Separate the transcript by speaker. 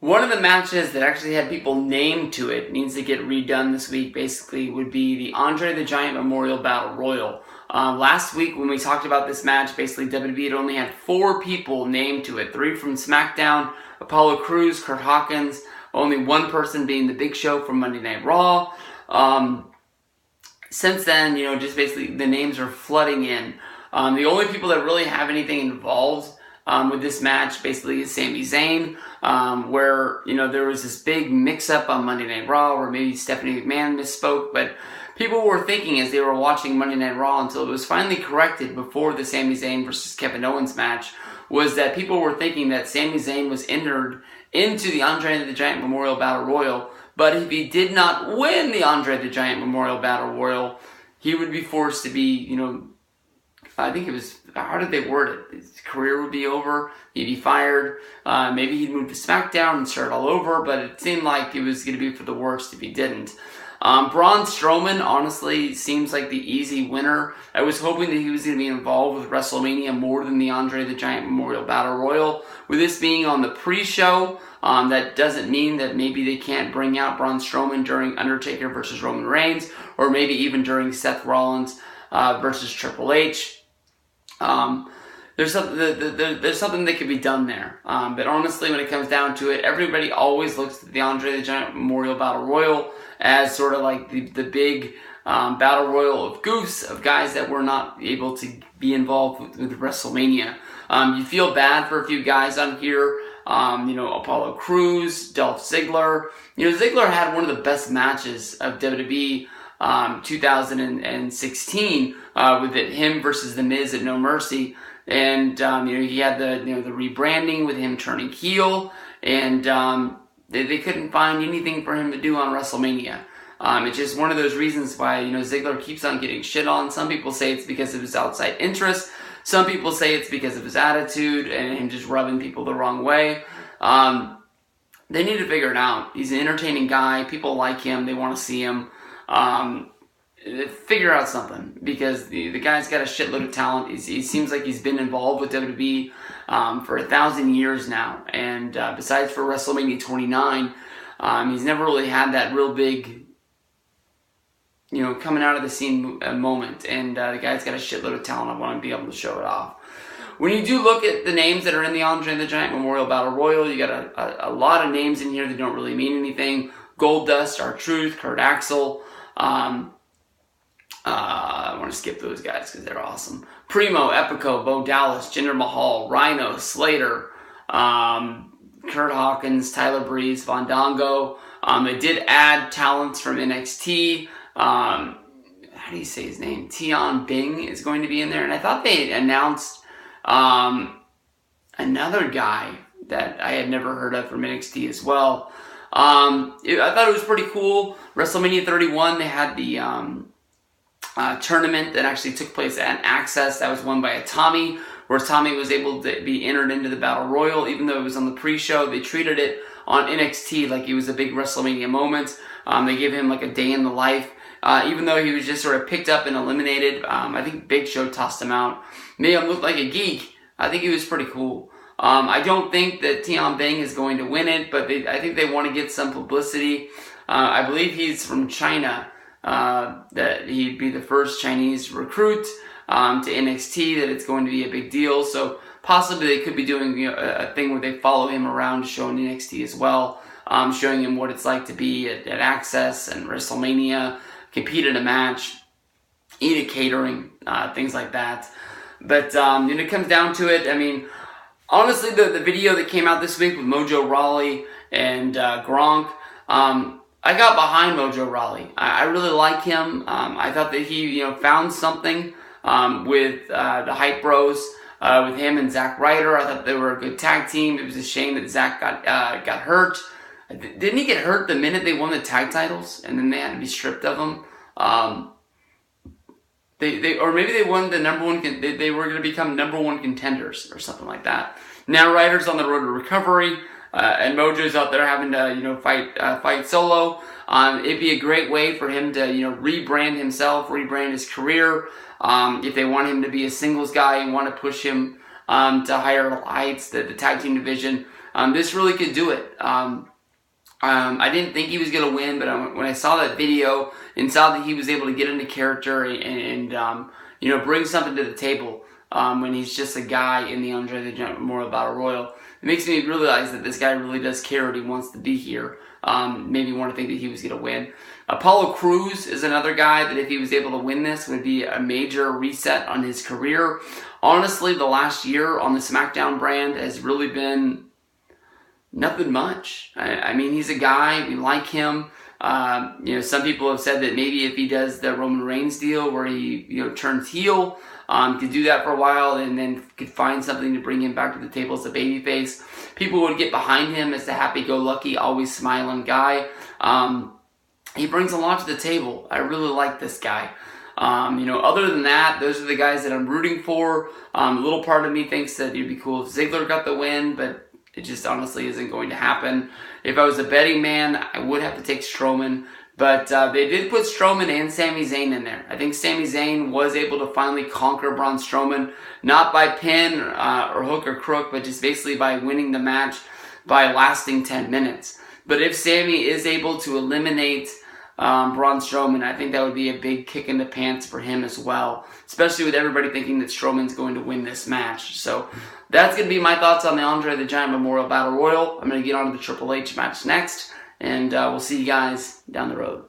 Speaker 1: One of the matches that actually had people named to it, needs to get redone this week, basically, would be the Andre the Giant Memorial Battle Royal. Last week when we talked about this match, basically WWE had only had 4 people named to it. 3 from SmackDown, Apollo Crews, Kurt Hawkins, only 1 person being the Big Show from Monday Night Raw. Since then, just basically the names are flooding in. The only people that really have anything involved with this match basically is Sami Zayn, where, there was this big mix-up on Monday Night Raw where maybe Stephanie McMahon misspoke, but people were thinking as they were watching Monday Night Raw until it was finally corrected before the Sami Zayn versus Kevin Owens match, was that people were thinking that Sami Zayn was entered into the Andre the Giant Memorial Battle Royal, but if he did not win the Andre the Giant Memorial Battle Royal, he would be forced to be, I think it was, how did they word it? His career would be over, he'd be fired, maybe he'd move to SmackDown and start all over, but it seemed like it was going to be for the worst if he didn't. Braun Strowman, honestly, seems like the easy winner. I was hoping that he was going to be involved with WrestleMania more than the Andre the Giant Memorial Battle Royal. With this being on the pre-show, that doesn't mean that maybe they can't bring out Braun Strowman during Undertaker versus Roman Reigns, or maybe even during Seth Rollins versus Triple H. There's something that could be done there. But honestly, when it comes down to it, everybody always looks at the Andre the Giant Memorial Battle Royal as sort of like the big battle royal of goofs, of guys that were not able to be involved with WrestleMania. You feel bad for a few guys on here. Apollo Crews, Dolph Ziggler. Ziggler had one of the best matches of WWE 2016 with him versus The Miz at No Mercy. And, he had the rebranding with him turning heel, and they couldn't find anything for him to do on WrestleMania. It's just one of those reasons why, Ziggler keeps on getting shit on. Some people say it's because of his outside interest. Some people say it's because of his attitude and him just rubbing people the wrong way. They need to figure it out. He's an entertaining guy. People like him. They want to see him. Figure out something, because the guy's got a shitload of talent. He seems like he's been involved with WWE for 1,000 years now, and besides for WrestleMania 29, he's never really had that real big, coming out of the scene moment, and the guy's got a shitload of talent. I want to be able to show it off. When you do look at the names that are in the Andre the Giant Memorial Battle Royal, you got a lot of names in here that don't really mean anything. Goldust, R-Truth, Kurt Axel. I want to skip those guys because they're awesome. Primo, Epico, Bo Dallas, Jinder Mahal, Rhino, Slater, Kurt Hawkins, Tyler Breeze, Fandango. They did add talents from NXT. How do you say his name? Tian Bing is going to be in there. And I thought they had announced another guy that I had never heard of from NXT as well. I thought it was pretty cool. WrestleMania 31, they had the tournament that actually took place at Access. That was won by a Tommy, where Tommy was able to be entered into the Battle Royal. Even though it was on the pre-show, they treated it on NXT like it was a big WrestleMania moment. They gave him like a day in the life. Even though he was just sort of picked up and eliminated, I think Big Show tossed him out. Made him look like a geek. I think he was pretty cool. I don't think that Tian Bing is going to win it, but I think they want to get some publicity. I believe he's from China, that he'd be the first Chinese recruit to NXT, that it's going to be a big deal. So possibly they could be doing a thing where they follow him around showing NXT as well, showing him what it's like to be at Access and WrestleMania, compete in a match, eat at catering, things like that. But when it comes down to it, I mean, honestly, the video that came out this week with Mojo Rawley and Gronk, I got behind Mojo Rawley. I really like him. I thought that he, found something with the Hype Bros, with him and Zack Ryder. I thought they were a good tag team. It was a shame that Zack got hurt. Didn't he get hurt the minute they won the tag titles, and then they had to be stripped of them? Or maybe they won the number one. They were going to become number one contenders or something like that. Now Ryder's on the road to recovery, and Mojo's out there having to fight solo. It'd be a great way for him to rebrand himself, rebrand his career. If they want him to be a singles guy and want to push him to higher heights, the tag team division, this really could do it. I didn't think he was going to win, but when I saw that video and saw that he was able to get into character and bring something to the table when he's just a guy in the Andre the Giant Memorial Battle Royal, it makes me realize that this guy really does care and he wants to be here. Maybe want to think that he was going to win. Apollo Crews is another guy that if he was able to win this would be a major reset on his career. Honestly, the last year on the SmackDown brand has really been nothing much. I mean, he's a guy, we like him. Some people have said that maybe if he does the Roman Reigns deal where he turns heel, could do that for a while and then could find something to bring him back to the table as a babyface. People would get behind him as the happy-go-lucky, always smiling guy. He brings a lot to the table. I really like this guy. Other than that, those are the guys that I'm rooting for. A little part of me thinks that it'd be cool if Ziggler got the win, but it just honestly isn't going to happen. If I was a betting man, I would have to take Strowman. But they did put Strowman and Sami Zayn in there. I think Sami Zayn was able to finally conquer Braun Strowman, not by pin or hook or crook, but just basically by winning the match by lasting 10 minutes. But if Sami is able to eliminate Braun Strowman, I think that would be a big kick in the pants for him as well, especially with everybody thinking that Strowman's going to win this match. So that's going to be my thoughts on the Andre the Giant Memorial Battle Royal. I'm going to get on to the Triple H match next, and we'll see you guys down the road.